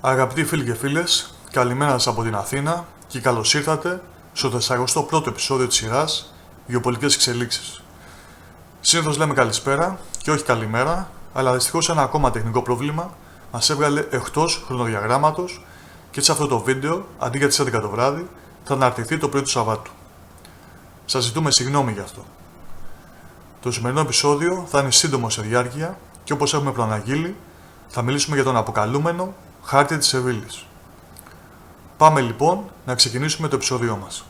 Αγαπητοί φίλοι και φίλες, καλημέρα σας από την Αθήνα και καλώς ήρθατε στο 41ο επεισόδιο της σειράς Γεωπολιτικές εξελίξεις. Συνήθως λέμε καλησπέρα και όχι καλημέρα, αλλά δυστυχώς ένα ακόμα τεχνικό πρόβλημα μας έβγαλε εκτός χρονοδιαγράμματος και σε αυτό το βίντεο, αντί για τις 11 το βράδυ, θα αναρτηθεί το πρωί του Σαββάτου. Σας ζητούμε συγγνώμη γι' αυτό. Το σημερινό επεισόδιο θα είναι σύντομο σε διάρκεια και όπως έχουμε προαναγγείλει, θα μιλήσουμε για τον αποκαλούμενο χάρτη της Σεβίλης. Πάμε λοιπόν να ξεκινήσουμε το επεισόδιό μας.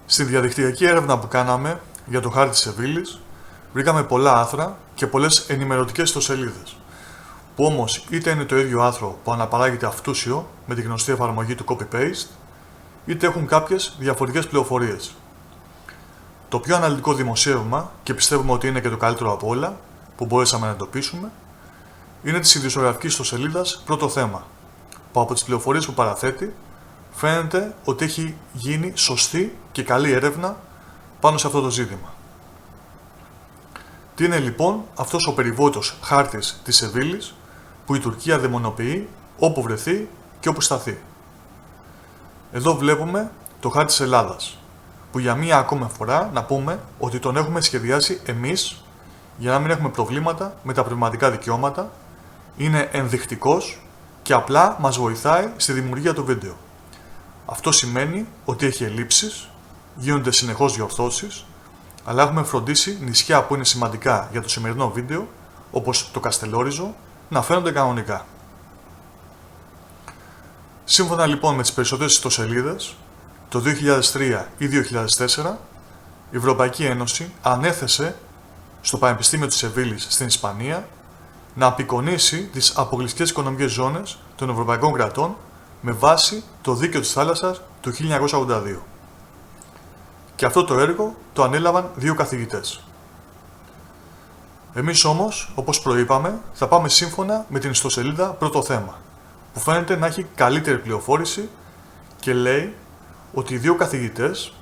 Στη διαδικτυακή έρευνα που κάναμε για το χάρτη της Σεβίλης, βρήκαμε πολλά άρθρα και πολλές ενημερωτικές ιστοσελίδες, που όμως είτε είναι το ίδιο άρθρο που αναπαράγεται αυτούσιο με τη γνωστή εφαρμογή του copy-paste, είτε έχουν κάποιες διαφορετικές πληροφορίες. Το πιο αναλυτικό δημοσίευμα, και πιστεύουμε ότι είναι και το καλύτερο από όλα που μπορέσαμε να εντοπίσουμε, είναι της ειδησιογραφικής ιστοσελίδας Πρώτο Θέμα, που από τις πληροφορίες που παραθέτει φαίνεται ότι έχει γίνει σωστή και καλή έρευνα πάνω σε αυτό το ζήτημα. Τι είναι λοιπόν αυτός ο περιβόητος χάρτης της Σεβίλης που η Τουρκία δαιμονοποιεί όπου βρεθεί και όπου σταθεί? Εδώ βλέπουμε το χάρτη της Ελλάδας, που για μία ακόμα φορά να πούμε ότι τον έχουμε σχεδιάσει εμείς για να μην έχουμε προβλήματα με τα πνευματικά δικαιώματα, είναι ενδεικτικός και απλά μας βοηθάει στη δημιουργία του βίντεο. Αυτό σημαίνει ότι έχει ελλείψεις, γίνονται συνεχώς διορθώσεις, αλλά έχουμε φροντίσει νησιά που είναι σημαντικά για το σημερινό βίντεο, όπως το Καστελόριζο, να φαίνονται κανονικά. Σύμφωνα λοιπόν με τις περισσότερες ιστοσελίδες, το 2003 ή 2004, η Ευρωπαϊκή Ένωση ανέθεσε στο Πανεπιστήμιο της Σεβίλης στην Ισπανία να απεικονίσει τις αποκλειστικές οικονομικές ζώνες των ευρωπαϊκών κρατών με βάση το Δίκαιο της Θάλασσας του 1982. Και αυτό το έργο το ανέλαβαν δύο καθηγητές. Εμείς όμως, όπως προείπαμε, θα πάμε σύμφωνα με την ιστοσελίδα Πρώτο Θέμα, που φαίνεται να έχει καλύτερη πληροφόρηση και λέει ότι οι δύο καθηγητές,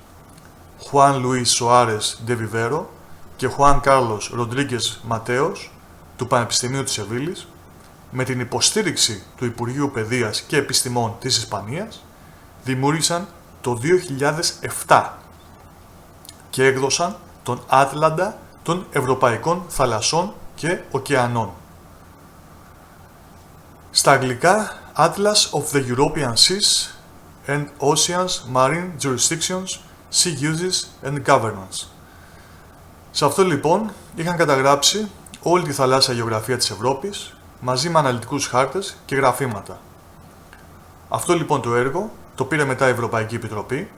Χουάν Λουίς Σοάρες Ντε Βιβέρο και Χουάν Κάρλος Ροντρίγκες Ματέος του Πανεπιστημίου της Σεβίλης, με την υποστήριξη του Υπουργείου Παιδείας και Επιστημών της Ισπανίας, δημιούργησαν το 2007 και έκδοσαν τον Άτλαντα των Ευρωπαϊκών Θαλασσών και Ωκεανών. Στα αγγλικά, Atlas of the European Seas and Oceans, Marine Jurisdictions, Sea Uses and Governance. Σε αυτό λοιπόν είχαν καταγράψει όλη τη θαλάσσια γεωγραφία της Ευρώπης μαζί με αναλυτικούς χάρτες και γραφήματα. Αυτό λοιπόν το έργο το πήρε μετά η Ευρωπαϊκή Επιτροπή,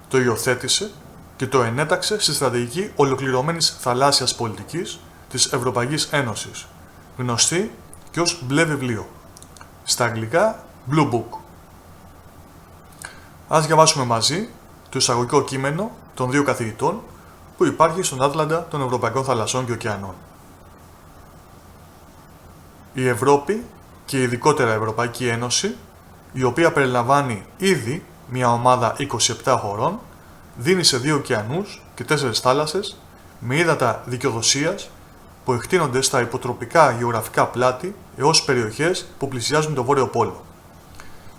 το υιοθέτησε και το ενέταξε στη στρατηγική ολοκληρωμένης θαλάσσιας πολιτικής της Ευρωπαϊκής Ένωσης, γνωστή και ως μπλε βιβλίο, στα αγγλικά Blue Book. Ας διαβάσουμε μαζί το εισαγωγικό κείμενο των δύο καθηγητών που υπάρχει στον Άτλαντα των Ευρωπαϊκών Θαλασσών και Ωκεανών. Η Ευρώπη και ειδικότερα η Ευρωπαϊκή Ένωση, η οποία περιλαμβάνει ήδη μια ομάδα 27 χωρών, δίνει σε 2 ωκεανούς και 4 θάλασσες με ύδατα δικαιοδοσίας που εκτείνονται στα υποτροπικά γεωγραφικά πλάτη έως περιοχές που πλησιάζουν το Βόρειο Πόλο.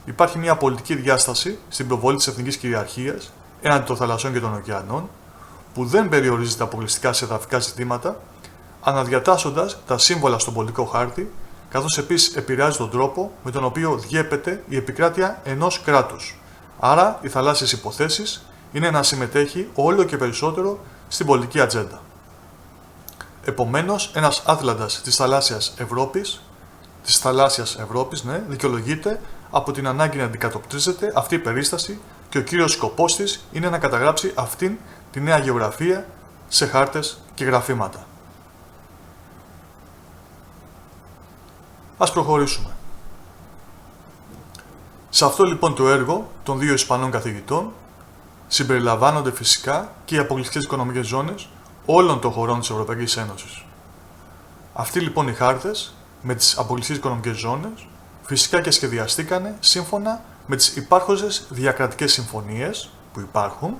Υπάρχει μια πολιτική διάσταση στην προβολή της εθνικής κυριαρχίας έναντι των θαλασσών και των ωκεανών, που δεν περιορίζεται αποκλειστικά σε εδαφικά ζητήματα, αναδιατάσσοντας τα σύμβολα στον πολιτικό χάρτη, καθώς επίσης επηρεάζει τον τρόπο με τον οποίο διέπεται η επικράτεια ενός κράτους. Άρα, οι θαλάσσιες υποθέσεις είναι να συμμετέχει όλο και περισσότερο στην πολιτική ατζέντα. Επομένως, ένας Άτλαντας της θαλάσσιας Ευρώπης, δικαιολογείται από την ανάγκη να αντικατοπτρίζεται αυτή η περίσταση και ο κύριος σκοπός της είναι να καταγράψει αυτήν τη νέα γεωγραφία σε χάρτες και γραφήματα. Ας προχωρήσουμε. Σε αυτό λοιπόν το έργο των δύο Ισπανών καθηγητών συμπεριλαμβάνονται φυσικά και οι αποκλειστικές οικονομικές ζώνες όλων των χωρών της Ευρωπαϊκής Ένωσης. Αυτοί λοιπόν οι χάρτες με τις αποκλειστικές οικονομικές ζώνες φυσικά και σχεδιαστήκανε σύμφωνα με τις υπάρχουσες διακρατικές συμφωνίες που υπάρχουν,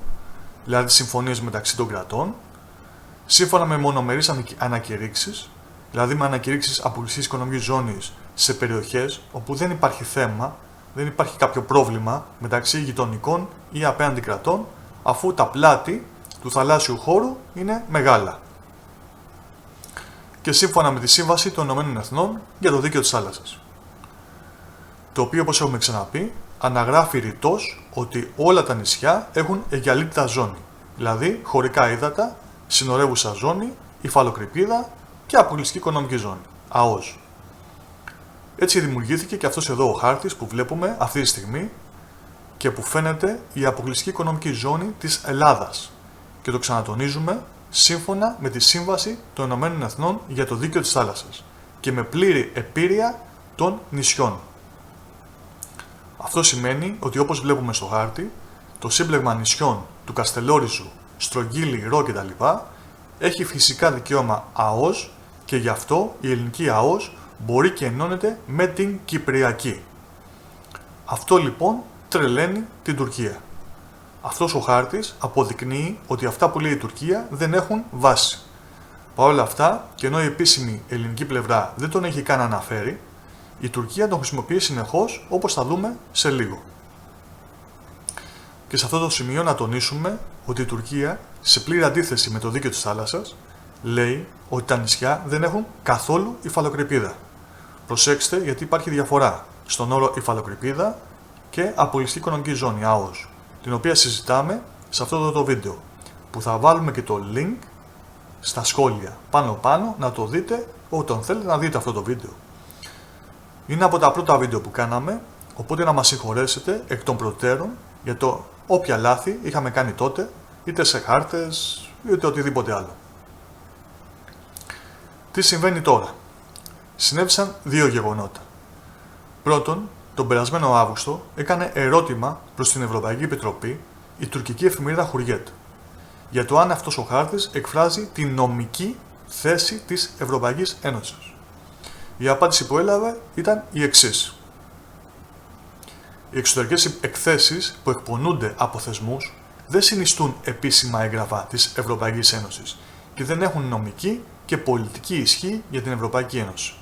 δηλαδή συμφωνίες μεταξύ των κρατών, σύμφωνα με μονομερείς ανακηρύξεις, δηλαδή με ανακηρύξεις αποκλειστικής οικονομικής ζώνης σε περιοχές όπου δεν υπάρχει θέμα, δεν υπάρχει κάποιο πρόβλημα μεταξύ γειτονικών ή απέναντι κρατών, αφού τα πλάτη του θαλάσσιου χώρου είναι μεγάλα. Και σύμφωνα με τη Σύμβαση των Ηνωμένων Εθνών για το Δίκαιο της Θάλασσας. Το οποίο, όπως έχουμε ξαναπεί, αναγράφει ρητός ότι όλα τα νησιά έχουν εγκαλείτητα ζώνη, δηλαδή χωρικά ύδατα, συνορεύουσα ζώνη, υφαλοκρηπίδα και αποκλειστική οικονομική ζώνη, ΑΟΖ. Έτσι δημιουργήθηκε και αυτός εδώ ο χάρτης που βλέπουμε αυτή τη στιγμή και που φαίνεται η αποκλειστική οικονομική ζώνη της Ελλάδας. Και το ξανατονίζουμε σύμφωνα με τη Σύμβαση των Ηνωμένων Εθνών για το Δίκαιο της Θάλασσας και με πλήρη επίρρεια των νησιών. Αυτό σημαίνει ότι, όπως βλέπουμε στο χάρτη, το σύμπλεγμα νησιών του Καστελόριζου, Στρογγύλη, Ρο κτλ. Έχει φυσικά δικαίωμα ΑΟΣ και γι' αυτό η ελληνική ΑΟΣ μπορεί και ενώνεται με την Κυπριακή. Αυτό λοιπόν τρελαίνει την Τουρκία. Αυτός ο χάρτης αποδεικνύει ότι αυτά που λέει η Τουρκία δεν έχουν βάση. Παρ' όλα αυτά, και ενώ η επίσημη ελληνική πλευρά δεν τον έχει καν αναφέρει, η Τουρκία τον χρησιμοποιεί συνεχώς, όπως θα δούμε σε λίγο. Και σε αυτό το σημείο να τονίσουμε ότι η Τουρκία, σε πλήρη αντίθεση με το δίκαιο της θάλασσας, λέει ότι τα νησιά δεν έχουν καθόλου υφαλοκρηπίδα. Προσέξτε, γιατί υπάρχει διαφορά στον όρο υφαλοκρηπίδα και αποκλειστική οικονομική ζώνη, ΑΟΣ, την οποία συζητάμε σε αυτό το βίντεο, που θα βάλουμε και το link στα σχόλια πάνω να το δείτε όταν θέλετε να δείτε αυτό το βίντεο. Είναι από τα πρώτα βίντεο που κάναμε, οπότε να μας συγχωρέσετε εκ των προτέρων για το όποια λάθη είχαμε κάνει τότε, είτε σε χάρτες είτε οτιδήποτε άλλο. Τι συμβαίνει τώρα? Συνέβησαν δύο γεγονότα. Πρώτον, τον περασμένο Αύγουστο έκανε ερώτημα προς την Ευρωπαϊκή Επιτροπή η τουρκική εφημερίδα Hurriyet για το αν αυτός ο χάρτης εκφράζει την νομική θέση της Ευρωπαϊκής Ένωσης. Η απάντηση που έλαβε ήταν η εξής. Οι εξωτερικές εκθέσεις που εκπονούνται από θεσμούς δεν συνιστούν επίσημα έγγραφα της Ευρωπαϊκής Ένωσης και δεν έχουν νομική και πολιτική ισχύ για την Ευρωπαϊκή Ένωση.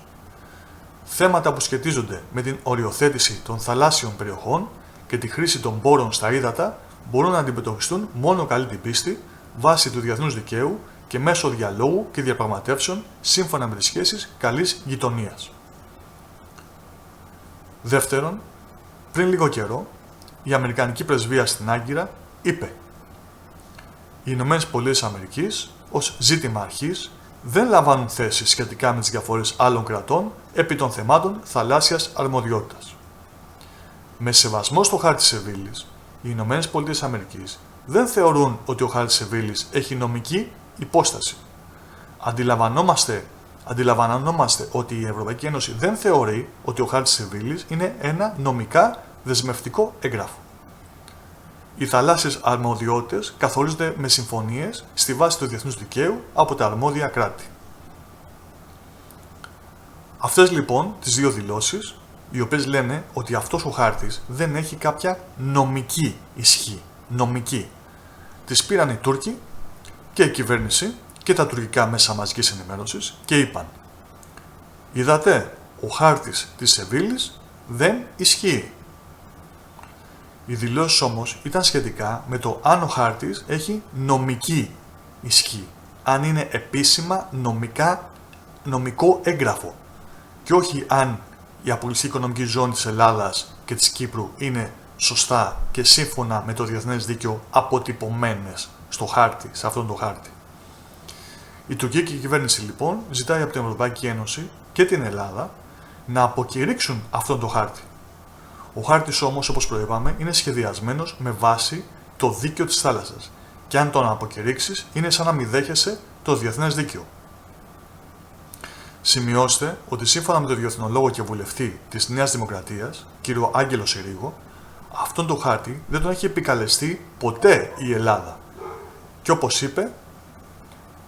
Θέματα που σχετίζονται με την οριοθέτηση των θαλάσσιων περιοχών και τη χρήση των πόρων στα ύδατα μπορούν να αντιμετωπιστούν μόνο καλή την πίστη βάσει του διεθνούς δικαίου και μέσω διαλόγου και διαπραγματεύσεων σύμφωνα με τις σχέσεις καλής γειτονίας. Δεύτερον, πριν λίγο καιρό, η Αμερικανική Πρεσβεία στην Άγκυρα είπε «Οι ΗΠΑ ως ζήτημα αρχής δεν λαμβάνουν θέση σχετικά με τις διαφορές άλλων κρατών επί των θεμάτων θαλάσσιας αρμοδιότητας». Με σεβασμό στο χάρτη Σεβίλης, οι ΗΠΑ δεν θεωρούν ότι ο χάρτης Σεβίλης έχει νομική υπόσταση. Αντιλαμβανόμαστε ότι η Ευρωπαϊκή Ένωση δεν θεωρεί ότι ο χάρτης Σεβίλης είναι ένα νομικά δεσμευτικό έγγραφο. Οι θαλάσσιες αρμοδιότητες καθορίζονται με συμφωνίες στη βάση του διεθνούς δικαίου από τα αρμόδια κράτη. Αυτές λοιπόν τις δύο δηλώσεις, οι οποίες λένε ότι αυτός ο χάρτης δεν έχει κάποια νομική ισχύ, τις πήραν οι Τούρκοι και η κυβέρνηση και τα τουρκικά μέσα μαζικής ενημέρωσης και είπαν «Είδατε, ο χάρτης της Σεβίλης δεν ισχύει». Οι δηλώσεις όμως ήταν σχετικά με το αν ο χάρτης έχει νομική ισχύ, αν είναι επίσημα νομικό έγγραφο και όχι αν η αποκλειστική οικονομική ζώνη της Ελλάδας και της Κύπρου είναι σωστά και σύμφωνα με το διεθνές δίκαιο αποτυπωμένες στο χάρτη, σε αυτόν τον χάρτη. Η τουρκική κυβέρνηση λοιπόν ζητάει από την Ευρωπαϊκή Ένωση και την Ελλάδα να αποκηρύξουν αυτόν τον χάρτη. Ο χάρτης όμως, όπως προείπαμε, είναι σχεδιασμένος με βάση το δίκαιο της θάλασσας και αν τον αποκηρύξεις είναι σαν να μη δέχεσαι το διεθνές δίκαιο. Σημειώστε ότι σύμφωνα με τον διεθνολόγο και βουλευτή της Νέας Δημοκρατίας, κύριο Άγγελο Συρίγο, αυτόν τον χάρτη δεν τον έχει επικαλεστεί ποτέ η Ελλάδα. Και όπως είπε,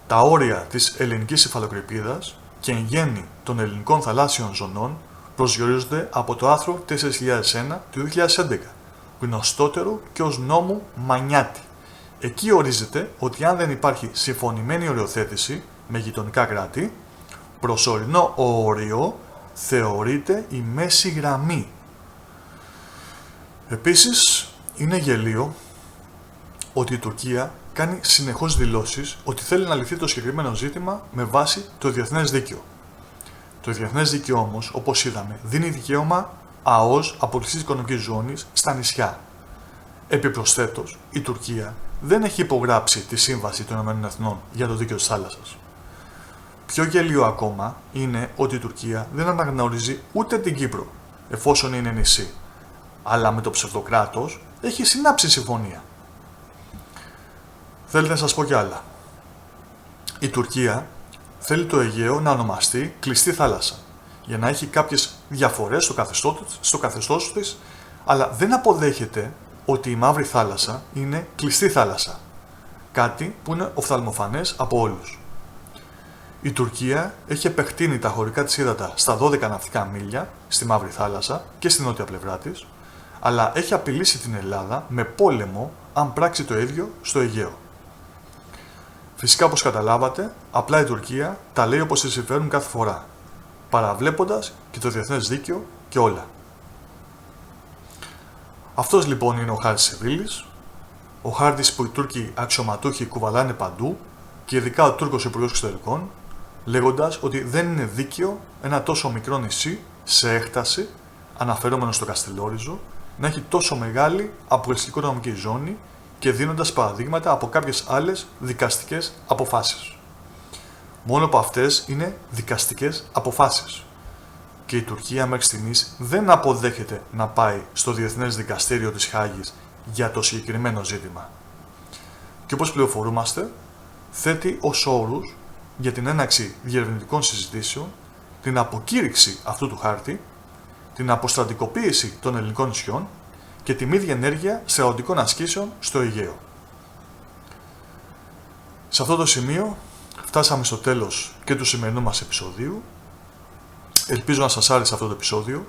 τα όρια της ελληνικής υφαλοκρηπίδας και εν γέννη των ελληνικών θαλάσσιων ζωνών προσδιορίζονται από το άρθρο 4001 του 2011, γνωστότερο και ως νόμου Μανιάτη, Εκεί ορίζεται ότι αν δεν υπάρχει συμφωνημένη οριοθέτηση με γειτονικά κράτη, προσωρινό όριο θεωρείται η μέση γραμμή. Επίσης, είναι γελίο ότι η Τουρκία κάνει συνεχώς δηλώσεις ότι θέλει να λυθεί το συγκεκριμένο ζήτημα με βάση το διεθνές δίκαιο. Το διεθνές δίκαιο όμως, όπως είδαμε, δίνει δικαίωμα ΑΟΣ αποκλειστικής οικονομικής ζώνης στα νησιά. Επιπροσθέτως, η Τουρκία δεν έχει υπογράψει τη Σύμβαση των ΗΠΑ για το δίκαιο της θάλασσας. Πιο γελίο ακόμα είναι ότι η Τουρκία δεν αναγνωρίζει ούτε την Κύπρο, εφόσον είναι νησί, αλλά με το ψευδοκράτος έχει συνάψει συμφωνία. Θέλετε να σας πω κι άλλα. Η Τουρκία θέλει το Αιγαίο να ονομαστεί κλειστή θάλασσα, για να έχει κάποιες διαφορές στο καθεστώς της, αλλά δεν αποδέχεται ότι η Μαύρη Θάλασσα είναι κλειστή θάλασσα, κάτι που είναι οφθαλμοφανές από όλους. Η Τουρκία έχει επεκτείνει τα χωρικά της ύδατα στα 12 ναυτικά μίλια στη Μαύρη Θάλασσα και στη νότια πλευρά της, αλλά έχει απειλήσει την Ελλάδα με πόλεμο αν πράξει το ίδιο στο Αιγαίο. Φυσικά, όπως καταλάβατε, απλά η Τουρκία τα λέει όπως της συμφέρουν κάθε φορά, παραβλέποντας και το διεθνές δίκαιο και όλα. Αυτός λοιπόν είναι ο χάρτης Σεβίλης, ο χάρτης που οι Τούρκοι αξιωματούχοι κουβαλάνε παντού και ειδικά ο Τούρκος Υπουργός Εξωτερικών, λέγοντας ότι δεν είναι δίκαιο ένα τόσο μικρό νησί σε έκταση, αναφερόμενο στο Καστελόριζο, να έχει τόσο μεγάλη αποκλειστική οικονομική ζώνη και δίνοντας παραδείγματα από κάποιες άλλες δικαστικές αποφάσεις. Μόνο που αυτές είναι δικαστικές αποφάσεις. Και η Τουρκία μέχρι στιγμής δεν αποδέχεται να πάει στο Διεθνές Δικαστήριο της Χάγης για το συγκεκριμένο ζήτημα. Και όπως πληροφορούμαστε, θέτει ως όρους για την έναρξη διερευνητικών συζητήσεων την αποκήρυξη αυτού του χάρτη, την αποστρατικοποίηση των ελληνικών νησιών και τη μη διενέργεια στρατιωτικών ασκήσεων στο Αιγαίο. Σε αυτό το σημείο φτάσαμε στο τέλος και του σημερινού μας επεισοδίου. Ελπίζω να σας άρεσε αυτό το επεισόδιο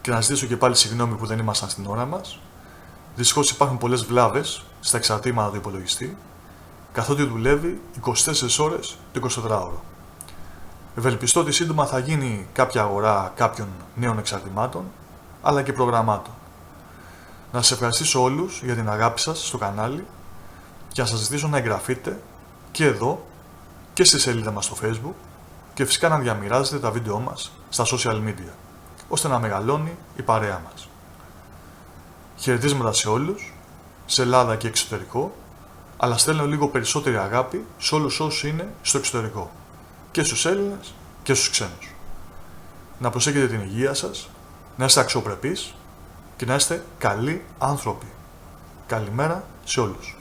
και να ζητήσω και πάλι συγγνώμη που δεν ήμασταν στην ώρα μας. Δυστυχώς υπάρχουν πολλές βλάβες στα εξαρτήματα του υπολογιστή, καθότι δουλεύει 24 ώρες το 24ωρο. Ευελπιστώ ότι σύντομα θα γίνει κάποια αγορά κάποιων νέων εξαρτημάτων, αλλά και προγραμμάτων. Να σας ευχαριστήσω όλους για την αγάπη σας στο κανάλι και να σας ζητήσω να εγγραφείτε και εδώ και στη σελίδα μας στο Facebook και φυσικά να διαμοιράζετε τα βίντεό μας στα social media, ώστε να μεγαλώνει η παρέα μας. Χαιρετίσματα σε όλους, σε Ελλάδα και εξωτερικό, αλλά στέλνω λίγο περισσότερη αγάπη σε όλους όσους είναι στο εξωτερικό, και στους Έλληνες και στους ξένους. Να προσέχετε την υγεία σας, να είστε αξιοπρεπείς και να είστε καλοί άνθρωποι. Καλημέρα σε όλους.